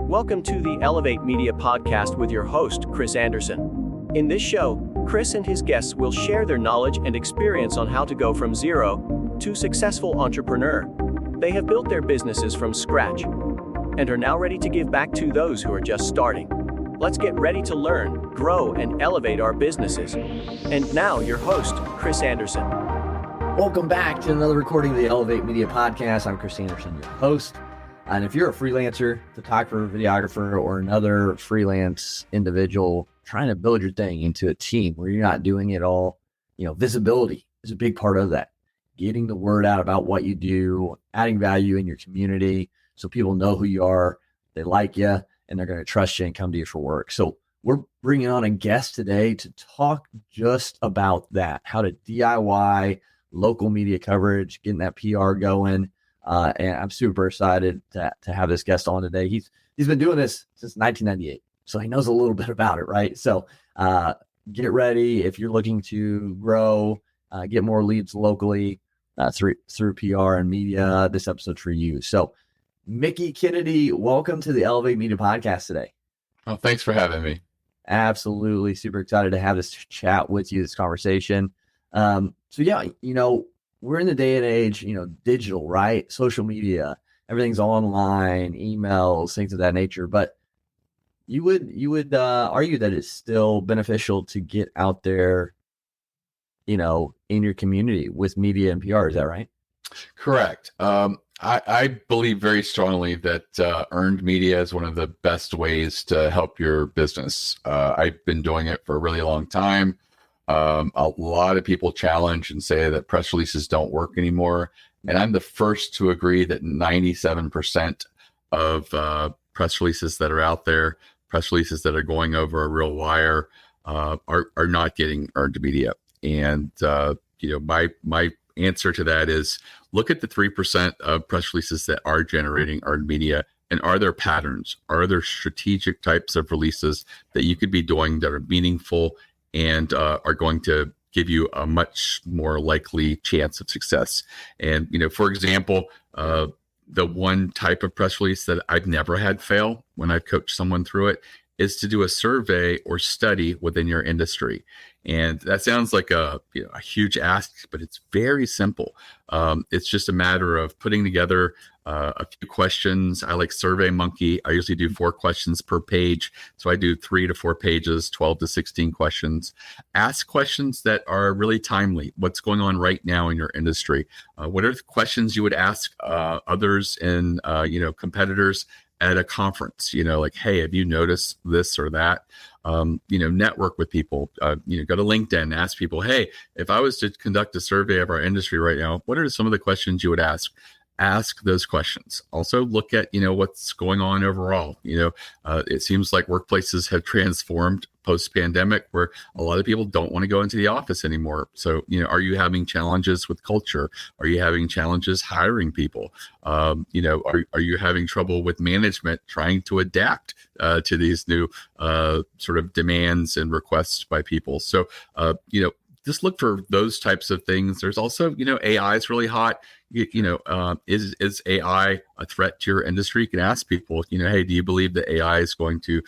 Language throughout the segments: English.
Welcome to the Elevate Media Podcast with your host, Chris Anderson. In this show, Chris and his guests will share their knowledge and experience on how to go from zero to successful entrepreneur. They have built their businesses from scratch and are now ready to give back to those who are just starting. Let's get ready to learn, grow, and elevate our businesses. And now, your host, Chris Anderson. Welcome back to another recording of the Elevate Media Podcast. I'm Chris Anderson, your host. And if you're a freelancer, photographer, videographer, or another freelance individual trying to build your thing into a team where you're not doing it all, visibility is a big part of that. Getting the word out about what you do, adding value in your community so people know who you are, they like you, and they're going to trust you and come to you for work. So we're bringing on a guest today to talk just about that, how to DIY local media coverage, getting that PR going. And I'm super excited to have this guest on today. He's been doing this since 1998, so he knows a little bit about it, right? So get ready if you're looking to grow, get more leads locally through PR and media. This episode's for you. So, Mickie Kennedy, welcome to the Elevate Media Podcast today. Oh, thanks for having me. Absolutely, super excited to have this chat with you, this conversation. We're in the day and age, digital, right? Social media, everything's online, emails, things of that nature. But you would argue that it's still beneficial to get out there, in your community with media and PR. Is that right? Correct. I believe very strongly that earned media is one of the best ways to help your business. I've been doing it for a really long time. A lot of people challenge and say that press releases don't work anymore. And I'm the first to agree that 97% of press releases that are out there, press releases that are going over a real wire, are not getting earned media. And, my answer to that is look at the 3% of press releases that are generating earned media. And are there patterns? Are there strategic types of releases that you could be doing that are meaningful and are going to give you a much more likely chance of success? And, for example, the one type of press release that I've never had fail when I've coached someone through it is to do a survey or study within your industry. And that sounds like a huge ask, but it's very simple. It's just a matter of putting together a few questions. I like SurveyMonkey. I usually do 4 questions per page. So I do 3 to 4 pages, 12 to 16 questions. Ask questions that are really timely. What's going on right now in your industry? What are the questions you would ask others and competitors at a conference? Like, hey, have you noticed this or that? Network with people, go to LinkedIn, ask people, hey, if I was to conduct a survey of our industry right now, what are some of the questions you would ask? Ask those questions. Also look at, what's going on overall. It seems like workplaces have transformed post-pandemic where a lot of people don't want to go into the office anymore. So, are you having challenges with culture? Are you having challenges hiring people? Are you having trouble with management trying to adapt to these new sort of demands and requests by people? So, just look for those types of things. There's also, AI is really hot. Is AI a threat to your industry? You can ask people, hey, do you believe that AI is going to,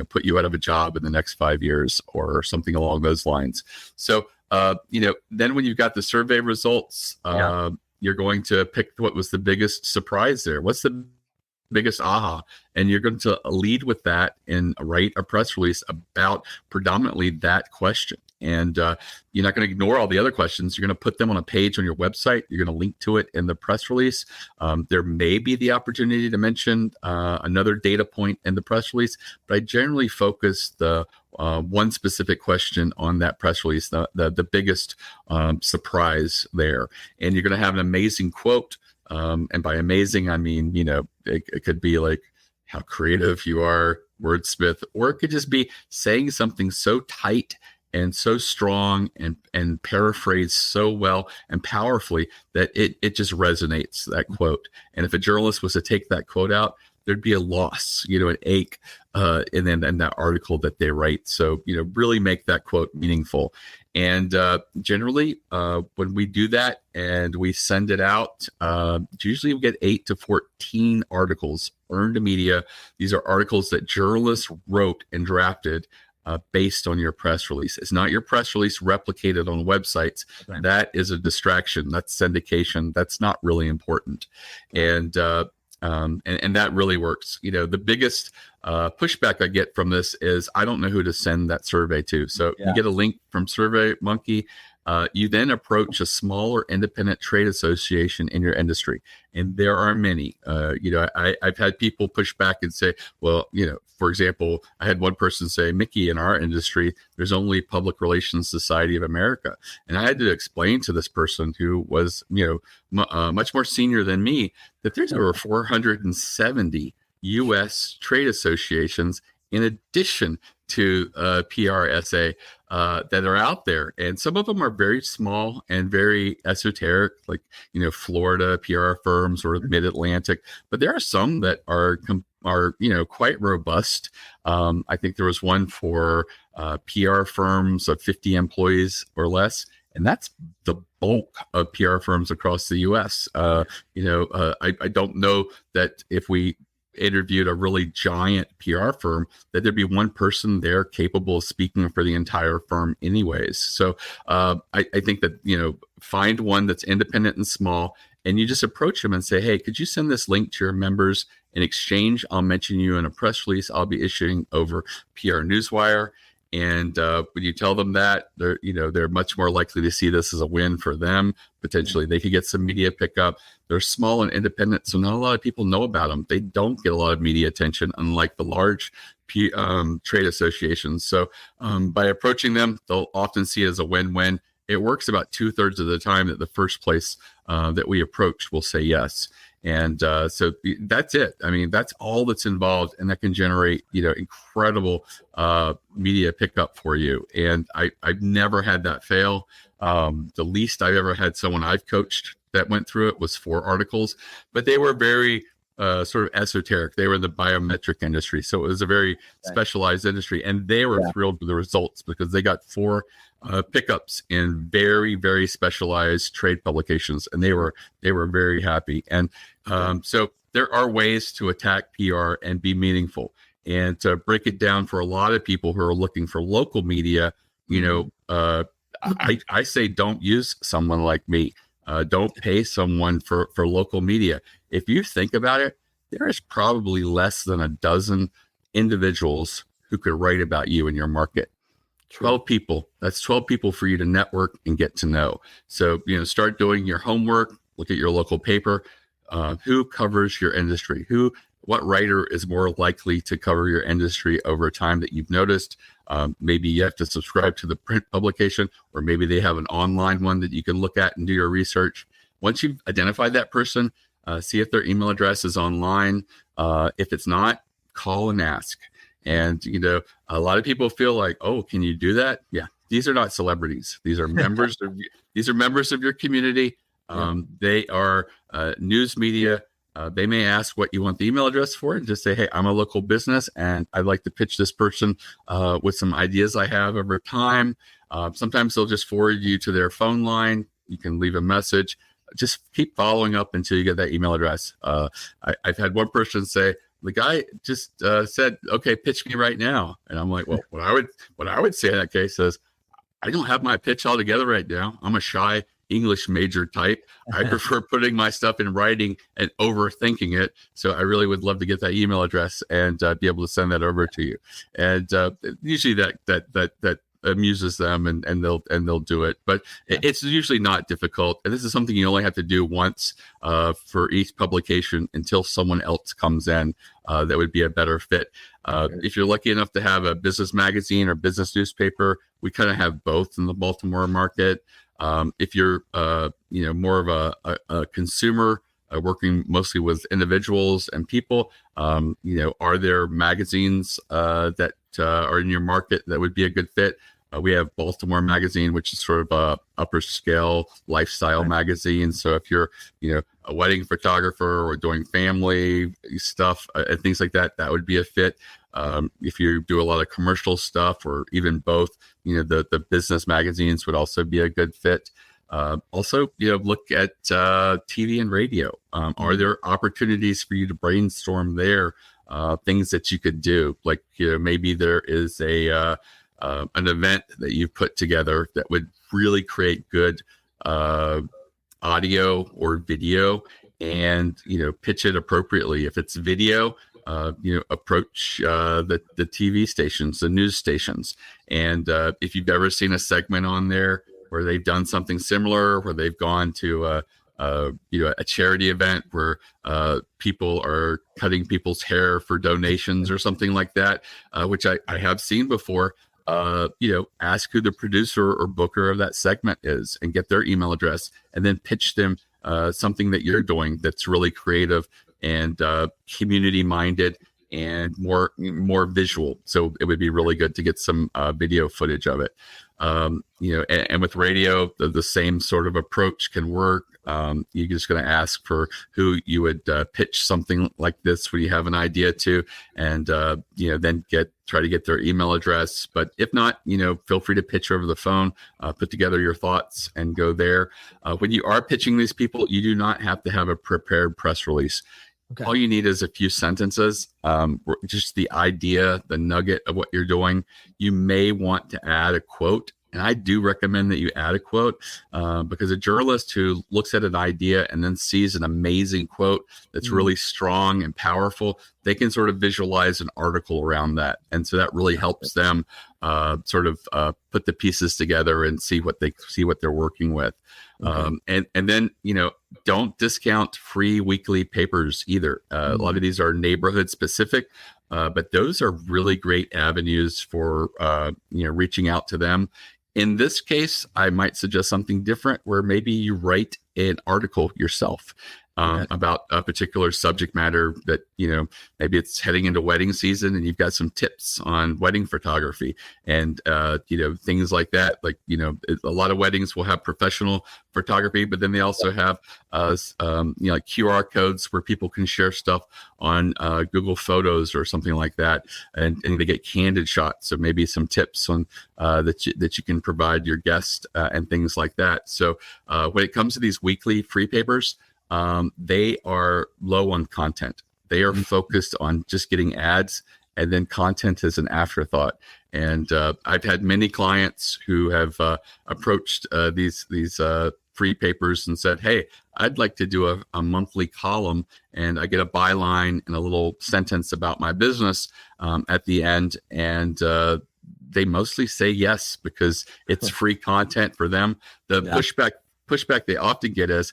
put you out of a job in the next 5 years or something along those lines? So, then when you've got the survey results, you're going to pick what was the biggest surprise there. What's the biggest aha? And you're going to lead with that and write a press release about predominantly that question. And you're not going to ignore all the other questions. You're going to put them on a page on your website. You're going to link to it in the press release. There may be the opportunity to mention another data point in the press release, but I generally focus the one specific question on that press release, the biggest surprise there. And you're going to have an amazing quote. And by amazing, I mean, it could be like how creative you are, wordsmith, or it could just be saying something so tight and so strong and paraphrased so well and powerfully that it just resonates, that quote. And if a journalist was to take that quote out, there'd be a loss, an ache, in that article that they write. So, really make that quote meaningful. And generally, when we do that and we send it out, usually we get 8 to 14 articles earned media. These are articles that journalists wrote and drafted based on your press release. It's not your press release replicated on websites. Okay. That is a distraction. That's syndication. That's not really important. And that really works. The biggest pushback I get from this is I don't know who to send that survey to. So you get a link from SurveyMonkey. You then approach a smaller independent trade association in your industry. And there are many. I've had people push back and say, well, for example, I had one person say, Mickie, in our industry, there's only Public Relations Society of America. And I had to explain to this person who was, much more senior than me, that there's over 470 U.S. trade associations in addition to PRSA that are out there. And some of them are very small and very esoteric, like, Florida PR firms or mid-Atlantic. But there are some that are quite robust. I think there was one for PR firms of 50 employees or less. And that's the bulk of PR firms across the U.S. I don't know that if we interviewed a really giant PR firm, that there'd be one person there capable of speaking for the entire firm anyways. So I think that, find one that's independent and small, and you just approach them and say, hey, could you send this link to your members? In exchange, I'll mention you in a press release I'll be issuing over PR Newswire. And when you tell them that, they're much more likely to see this as a win for them. Potentially, they could get some media pickup. They're small and independent, so not a lot of people know about them. They don't get a lot of media attention, unlike the large trade associations. So by approaching them, they'll often see it as a win-win. It works about 2/3 of the time that the first place that we approach will say yes. And so that's it. I mean, that's all that's involved, and that can generate, incredible media pickup for you. And I've never had that fail. The least I've ever had someone I've coached that went through it was 4 articles, but they were very sort of esoteric. They were in the biometric industry. So it was a very specialized industry, and they were thrilled with the results because they got 4 pickups in very, very specialized trade publications, and they were very happy. And so there are ways to attack PR and be meaningful. And to break it down for a lot of people who are looking for local media, I say don't use someone like me. Don't pay someone for local media. If you think about it, there is probably less than a dozen individuals who could write about you in your market. 12 people. That's 12 people for you to network and get to know. So, start doing your homework, look at your local paper. Who covers your industry? What writer is more likely to cover your industry over time that you've noticed? Maybe you have to subscribe to the print publication, or maybe they have an online one that you can look at and do your research. Once you've identified that person, see if their email address is online. If it's not, call and ask. And, a lot of people feel like, oh, can you do that? Yeah. These are not celebrities. These are members of your community. They are news media. They may ask what you want the email address for, and just say, hey, I'm a local business and I'd like to pitch this person with some ideas I have over time. Sometimes they'll just forward you to their phone line. You can leave a message. Just keep following up until you get that email address. I've had one person say, the guy just said, okay, pitch me right now. And I'm like, well, what I would say in that case is, I don't have my pitch all together right now. I'm a shy English major type. I prefer putting my stuff in writing and overthinking it. So I really would love to get that email address and be able to send that over to you. And usually that amuses them, and they'll do it. But it's usually not difficult. And this is something you only have to do once for each publication until someone else comes in that would be a better fit. If you're lucky enough to have a business magazine or business newspaper, we kind of have both in the Baltimore market. If you're more of a consumer working mostly with individuals and people, are there magazines that are in your market that would be a good fit? We have Baltimore Magazine, which is sort of a upper scale lifestyle magazine. So if you're, a wedding photographer or doing family stuff and things like that, that would be a fit. If you do a lot of commercial stuff or even both, the business magazines would also be a good fit. Also, look at TV and radio. Are there opportunities for you to brainstorm there? Things that you could do, like maybe there is an event that you've put together that would really create good audio or video, and pitch it appropriately. If it's video, approach the TV stations, the news stations, and if you've ever seen a segment on there where they've done something similar, where they've gone to a charity event where people are cutting people's hair for donations or something like that, which I have seen before. Ask who the producer or booker of that segment is and get their email address, and then pitch them something that you're doing that's really creative and community minded and more visual. So it would be really good to get some video footage of it. And with radio, the same sort of approach can work. You're just going to ask for who you would pitch something like this when you have an idea to, and then try to get their email address. But if not, feel free to pitch over the phone, put together your thoughts and go there. When you are pitching these people, you do not have to have a prepared press release. Okay. All you need is a few sentences, just the idea, the nugget of what you're doing. You may want to add a quote. And I do recommend that you add a quote because a journalist who looks at an idea and then sees an amazing quote that's really strong and powerful, they can sort of visualize an article around that. And so that really helps them sort of put the pieces together and see what they're working with. Okay. And then, don't discount free weekly papers either. A lot of these are neighborhood specific. But those are really great avenues for, reaching out to them. In this case, I might suggest something different where maybe you write an article yourself about a particular subject matter that, maybe it's heading into wedding season and you've got some tips on wedding photography and, things like that. Like, a lot of weddings will have professional photography, but then they also have, like QR codes where people can share stuff on Google Photos or something like that. And they get candid shots. So maybe some tips on that you can provide your guest and things like that. So when it comes to these weekly free papers, they are low on content. They are focused on just getting ads, and then content is an afterthought. And I've had many clients who have approached these free papers and said, "Hey, I'd like to do a monthly column, and I get a byline and a little sentence about my business at the end." And they mostly say yes because it's free content for them. The pushback they often get is,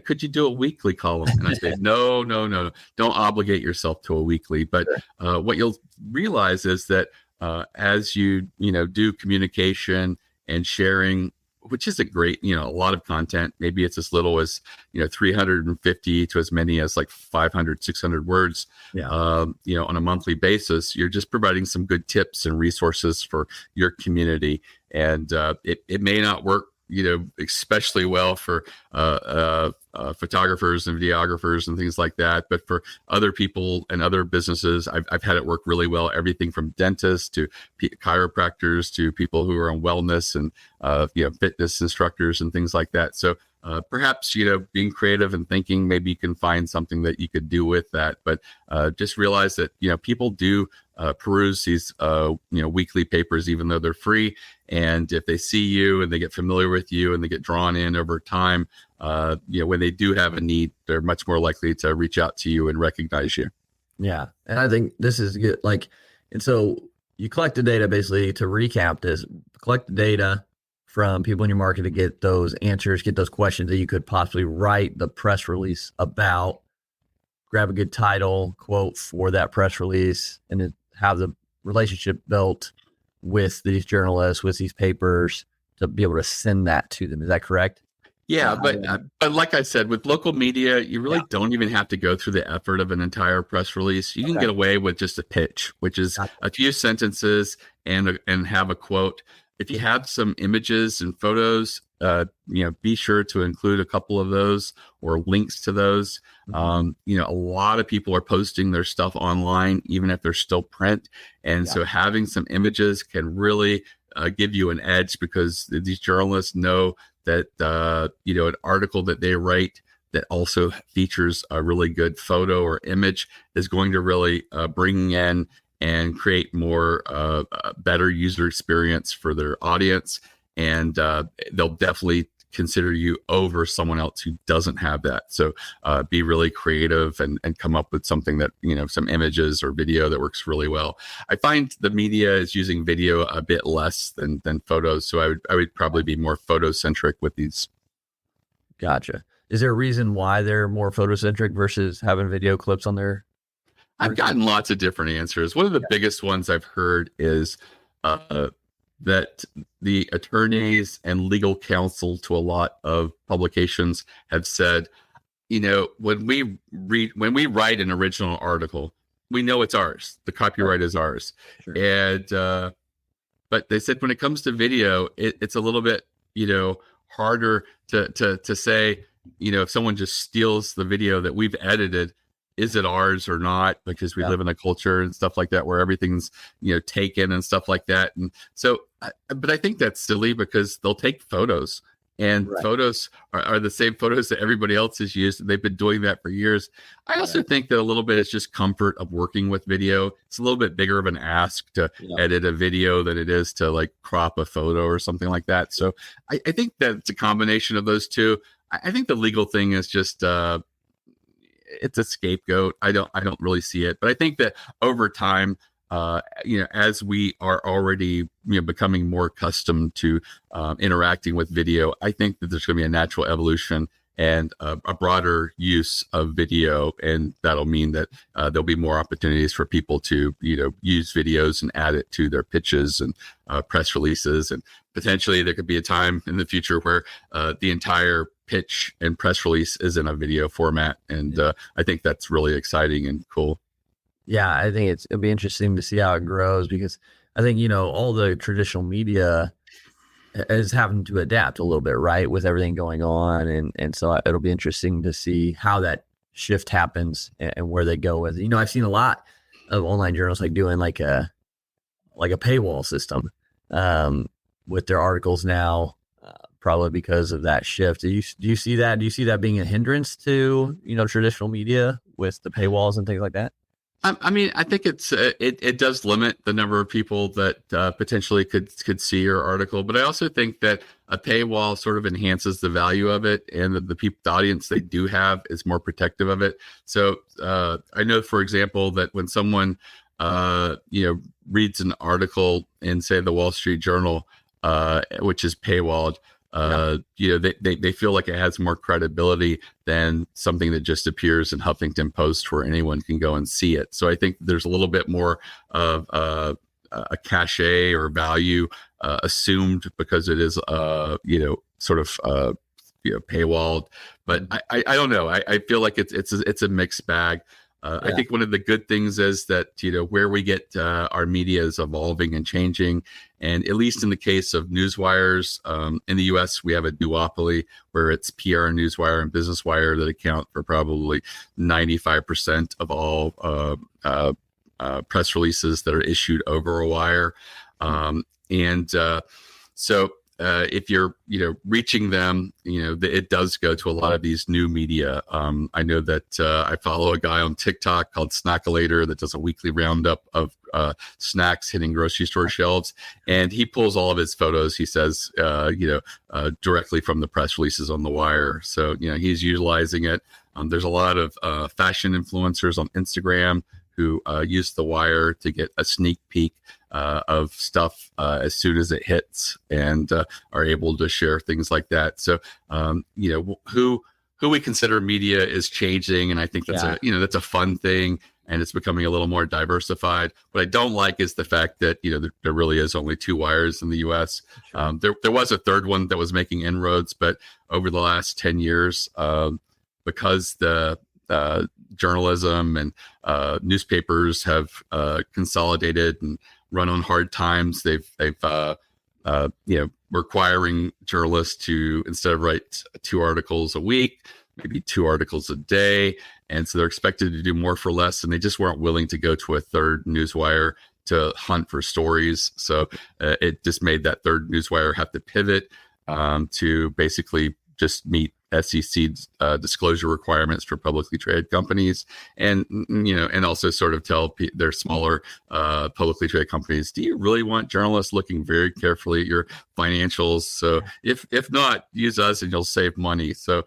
could you do a weekly column? And I say, no, don't obligate yourself to a weekly. But what you'll realize is that as you do communication and sharing, which isn't great, a lot of content, maybe it's as little as 350 to as many as like 500, 600 words, on a monthly basis. You're just providing some good tips and resources for your community, and it may not work especially well for photographers and videographers and things like that. But for other people and other businesses, I've had it work really well. Everything from dentists to chiropractors to people who are on wellness and fitness instructors and things like that. So perhaps being creative and thinking, maybe you can find something that you could do with that. But just realize that people do peruse these weekly papers, even though they're free. And if they see you and they get familiar with you and they get drawn in over time, when they do have a need, they're much more likely to reach out to you and recognize you. Yeah. And I think this is good. And so you collect the data, basically, to recap this, collect the data from people in your market to get those answers, get those questions that you could possibly write the press release about, grab a good title, quote for that press release, and then have the relationship built with these journalists, with these papers, to be able to send that to them. Is that correct? Yeah, but like I said, with local media, you really don't even have to go through the effort of an entire press release. You can get away with just a pitch, which is a few sentences and have a quote. If you have some images and photos, be sure to include a couple of those or links to those. A lot of people are posting their stuff online, even if they're still print, and so having some images can really give you an edge, because these journalists know that an article that they write that also features a really good photo or image is going to really bring in and create more better user experience for their audience, and they'll definitely consider you over someone else who doesn't have that. So be really creative and come up with something that, some images or video that works really well. I find the media is using video a bit less than photos. So I would probably be more photo-centric with these. Gotcha. Is there a reason why they're more photo-centric versus having video clips on their? I've gotten lots of different answers. One of the biggest ones I've heard is that the attorneys and legal counsel to a lot of publications have said, when we write an original article, we know it's ours. The copyright is ours. Sure. And but they said when it comes to video, it's a little bit harder to say, if someone just steals the video that we've edited, is it ours or not? Because we live in a culture and stuff like that where everything's, taken and stuff like that. And so, but I think that's silly, because they'll take photos, and photos are the same photos that everybody else has used. And they've been doing that for years. I also think that a little bit is just comfort of working with video. It's a little bit bigger of an ask to edit a video than it is to like crop a photo or something like that. So I think that it's a combination of those two. I think the legal thing is just, it's a scapegoat. I don't really see it, but I think that over time, as we are already, becoming more accustomed to interacting with video, I think that there's going to be a natural evolution and a broader use of video, and that'll mean that there'll be more opportunities for people to, use videos and add it to their pitches and press releases, and potentially there could be a time in the future where the entire pitch and press release is in a video format, and I think that's really exciting and cool. Yeah, I think it'll be interesting to see how it grows, because I think all the traditional media is having to adapt a little bit, right, with everything going on, and so it'll be interesting to see how that shift happens and where they go with it. I've seen a lot of online journals doing like a paywall system with their articles now. Probably because of that shift. Do you see that? Do you see that being a hindrance to traditional media with the paywalls and things like that? I mean, I think it does limit the number of people that potentially could see your article, but I also think that a paywall sort of enhances the value of it, and the audience they do have is more protective of it. So I know, for example, that when someone reads an article in, say, the Wall Street Journal, which is paywalled, they feel like it has more credibility than something that just appears in Huffington Post where anyone can go and see it. So I think there's a little bit more of a cachet or value assumed because it is sort of paywalled. But I don't know. I feel like it's a mixed bag. I think one of the good things is that, where we get our media is evolving and changing. And at least in the case of newswires, in the US, we have a duopoly where it's PR Newswire and Business Wire that account for probably 95% of all press releases that are issued over a wire. So if you're, reaching them, it does go to a lot of these new media. I know that I follow a guy on TikTok called Snackalator that does a weekly roundup of snacks hitting grocery store shelves, and he pulls all of his photos, he says, directly from the press releases on the wire. So, he's utilizing it. There's a lot of fashion influencers on Instagram who use the wire to get a sneak peek of stuff as soon as it hits, and are able to share things like that. So, who we consider media is changing, and I think that's that's a fun thing. and it's becoming a little more diversified. What I don't like is the fact that, there really is only 2 wires in the U.S. Sure. There was a third one that was making inroads, but over the last 10 years, because the journalism and newspapers have consolidated and run on hard times, they've requiring journalists to, instead of write 2 articles a week, maybe 2 articles a day. And so they're expected to do more for less, and they just weren't willing to go to a third newswire to hunt for stories. So it just made that third newswire have to pivot to basically just meet SEC disclosure requirements for publicly traded companies, and also sort of tell their smaller publicly traded companies, do you really want journalists looking very carefully at your financials? So if not, use us and you'll save money. So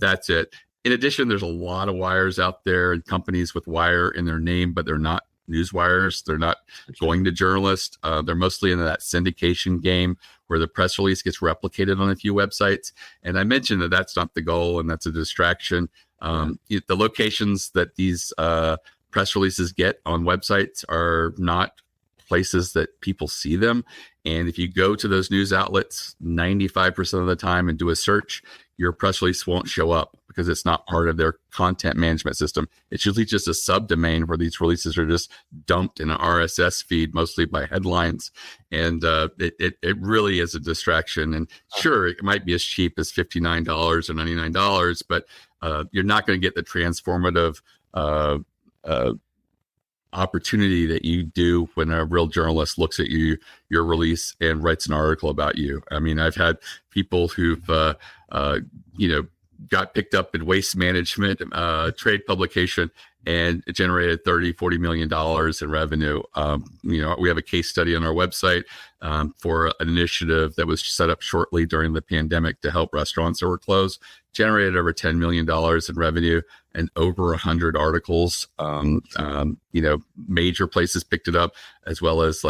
that's it. In addition, there's a lot of wires out there and companies with wire in their name, but they're not news wires. They're not going to journalists. They're mostly into that syndication game where the press release gets replicated on a few websites. And I mentioned that that's not the goal, and that's a distraction. The locations that these press releases get on websites are not places that people see them. And if you go to those news outlets 95% of the time and do a search, your press release won't show up because it's not part of their content management system. It's usually just a subdomain where these releases are just dumped in an RSS feed, mostly by headlines. And it really is a distraction. And sure, it might be as cheap as $59 or $99, but you're not going to get the transformative opportunity that you do when a real journalist looks at your release and writes an article about you. I mean, I've had people who've got picked up in waste management, trade publication, and it generated $30-40 million in revenue. We have a case study on our website for an initiative that was set up shortly during the pandemic to help restaurants that were closed, generated over $10 million in revenue and over 100 articles. Major places picked it up, as well as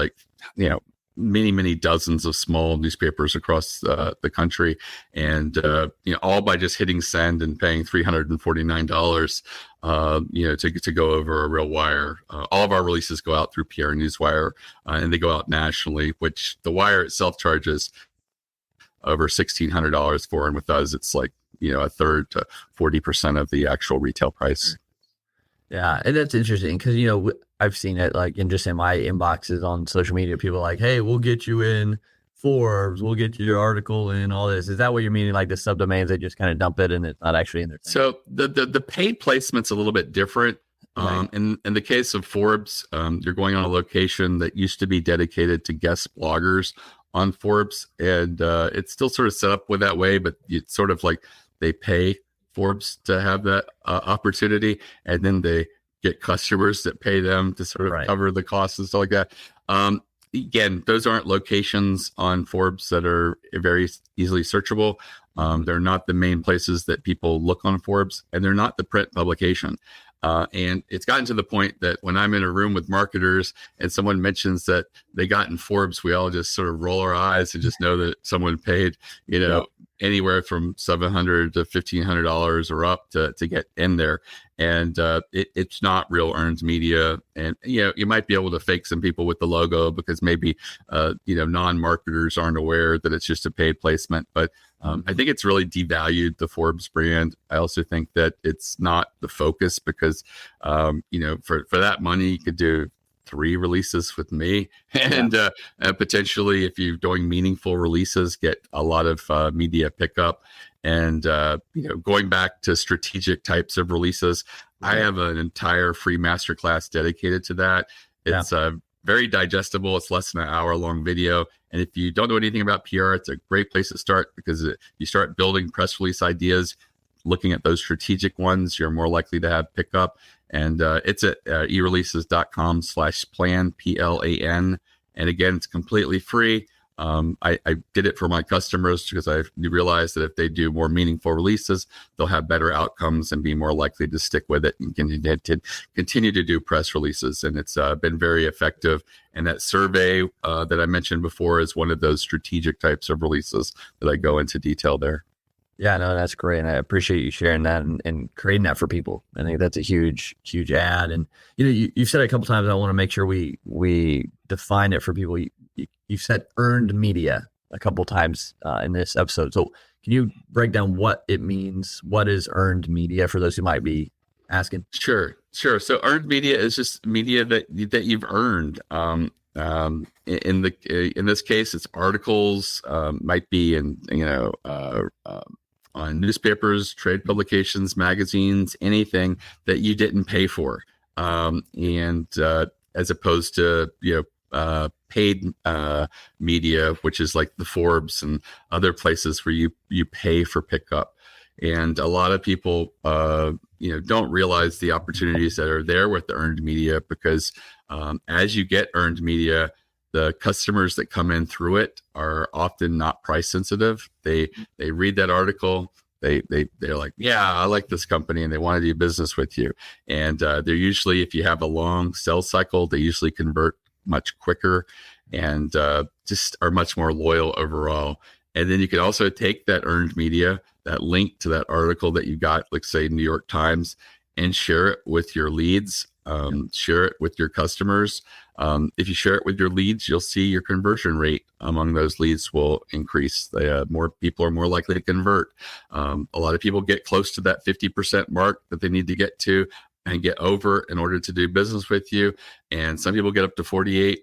many dozens of small newspapers across the country, and all by just hitting send and paying $349 to go over a real wire. All of our releases go out through PR Newswire, and they go out nationally, which the wire itself charges over $1,600 for, and with us it's like a third to 40% of the actual retail price. Yeah, and that's interesting because I've seen it in my inboxes on social media. People are like, "Hey, we'll get you in Forbes, we'll get you your article in all this." Is that what you're meaning? Like the subdomains, they just kind of dump it and it's not actually in there. So the paid placement's a little bit different. Right. In the case of Forbes, you're going on a location that used to be dedicated to guest bloggers on Forbes, and it's still sort of set up with that way, but it's sort of like they pay Forbes to have that opportunity, and then they get customers that pay them to sort of cover the costs and stuff like that. Again, those aren't locations on Forbes that are very easily searchable. They're not the main places that people look on Forbes, and they're not the print publication. And it's gotten to the point that when I'm in a room with marketers and someone mentions that they got in Forbes, we all just sort of roll our eyes and just know that someone paid, anywhere from $700 to $1,500 or up to get in there. And it's not real earned media. And, you might be able to fake some people with the logo because maybe, non-marketers aren't aware that it's just a paid placement. But I think it's really devalued the Forbes brand. I also think that it's not the focus because, for that money, you could do 3 releases with me, and potentially, if you're doing meaningful releases, get a lot of media pickup. And going back to strategic types of releases, I have an entire free masterclass dedicated to that. It's very digestible. It's less than an hour-long video. And if you don't know anything about PR, it's a great place to start because you start building press release ideas. Looking at those strategic ones, you're more likely to have pickup. And it's at ereleases.com/plan, PLAN. And again, it's completely free. I did it for my customers because I realized that if they do more meaningful releases, they'll have better outcomes and be more likely to stick with it and continue to do press releases. And it's been very effective. And that survey that I mentioned before is one of those strategic types of releases that I go into detail there. Yeah, no, that's great. And I appreciate you sharing that and creating that for people. I think that's a huge, huge add. And, you've said it a couple times. I want to make sure we define it for people. You've said earned media a couple times in this episode. So can you break down what it means? What is earned media for those who might be asking? Sure. So earned media is just media that you've earned. In this case, it's articles, might be in on newspapers, trade publications, magazines, anything that you didn't pay for, and as opposed to paid media, which is like the Forbes and other places where you pay for pickup. And a lot of people don't realize the opportunities that are there with the earned media, because as you get earned media, the customers that come in through it are often not price sensitive. They read that article. They're like, yeah, I like this company, and they want to do business with you. And they're usually, if you have a long sales cycle, they usually convert much quicker and just are much more loyal overall. And then you can also take that earned media, that link to that article that you got, like say New York Times, and share it with your leads, share it with your customers. If you share it with your leads, you'll see your conversion rate among those leads will increase. More people are more likely to convert. A lot of people get close to that 50% mark that they need to get to and get over in order to do business with you. And some people get up to 48%.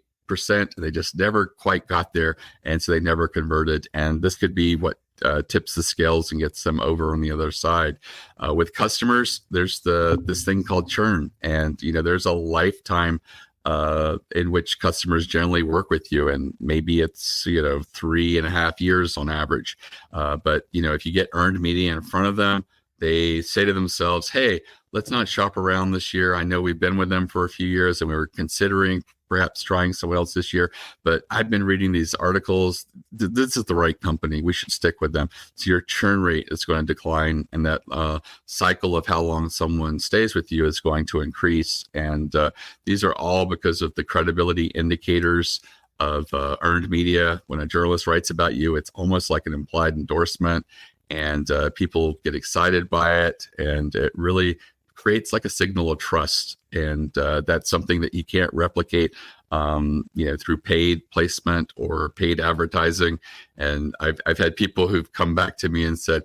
They just never quite got there. And so they never converted. And this could be what tips the scales and gets them over on the other side. With customers, there's this thing called churn. And, there's a lifetime in which customers generally work with you. And maybe it's, 3.5 years on average. But, if you get earned media in front of them, they say to themselves, hey, let's not shop around this year. I know we've been with them for a few years and we were considering perhaps trying someone else this year, but I've been reading these articles. This is the right company. We should stick with them. So your churn rate is going to decline, and that cycle of how long someone stays with you is going to increase. And these are all because of the credibility indicators of earned media. When a journalist writes about you, it's almost like an implied endorsement, and people get excited by it, and it really creates like a signal of trust. And that's something that you can't replicate, through paid placement or paid advertising. And I've had people who've come back to me and said,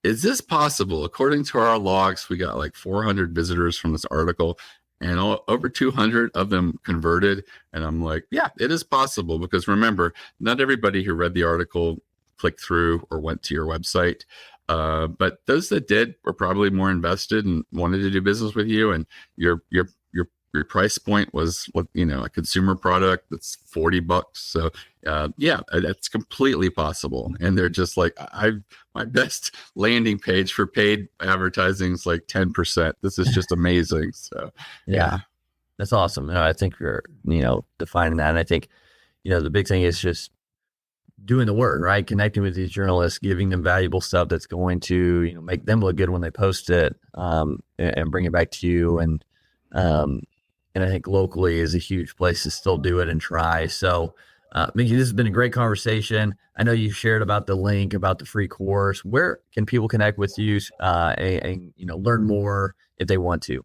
is this possible? According to our logs, we got like 400 visitors from this article, and over 200 of them converted. And I'm like, yeah, it is possible, because remember, not everybody who read the article clicked through or went to your website. But those that did were probably more invested and wanted to do business with you. And your price point was a consumer product that's $40. So that's completely possible. And they're just like, my best landing page for paid advertising is like 10%. This is just amazing. So yeah, that's awesome. I think you're defining that. And I think the big thing is just doing the work, right? Connecting with these journalists, giving them valuable stuff that's going to, make them look good when they post it, and bring it back to you. And I think locally is a huge place to still do it and try. So, Mickie, this has been a great conversation. I know you shared about the link, about the free course. Where can people connect with you, and learn more if they want to?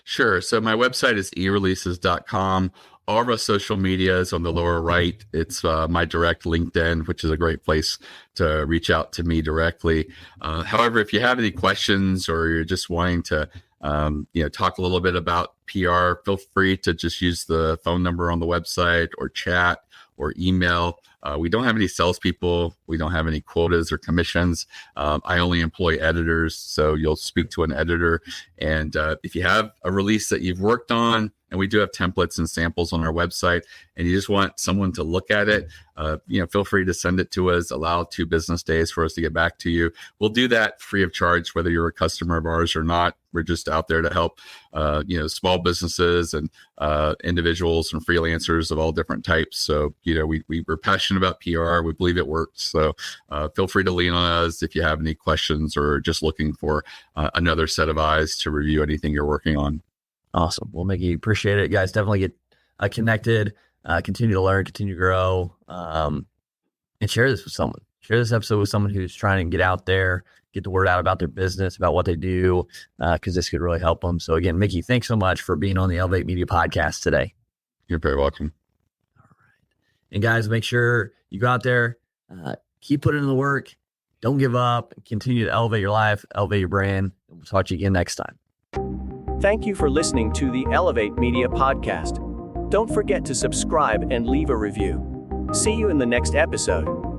Sure. So my website is ereleases.com. All of our social media is on the lower right. It's my direct LinkedIn, which is a great place to reach out to me directly. However, if you have any questions or you're just wanting to talk a little bit about PR, feel free to just use the phone number on the website or chat or email. We don't have any salespeople. We don't have any quotas or commissions. I only employ editors. So you'll speak to an editor. And if you have a release that you've worked on, and we do have templates and samples on our website, and you just want someone to look at it, feel free to send it to us. Allow 2 business days for us to get back to you. We'll do that free of charge, whether you're a customer of ours or not. We're just out there to help, small businesses and individuals and freelancers of all different types. So, we're passionate about PR. We believe it works. So feel free to lean on us if you have any questions or just looking for another set of eyes to review anything you're working on. Awesome. Well, Mickie, appreciate it. Guys, definitely get connected, continue to learn, continue to grow, and share this with someone. Share this episode with someone who's trying to get out there, get the word out about their business, about what they do, because this could really help them. So again, Mickie, thanks so much for being on the Elevate Media podcast today. You're very welcome. All right. And guys, make sure you go out there, keep putting in the work. Don't give up. Continue to elevate your life, elevate your brand. We'll talk to you again next time. Thank you for listening to the Elevate Media Podcast. Don't forget to subscribe and leave a review. See you in the next episode.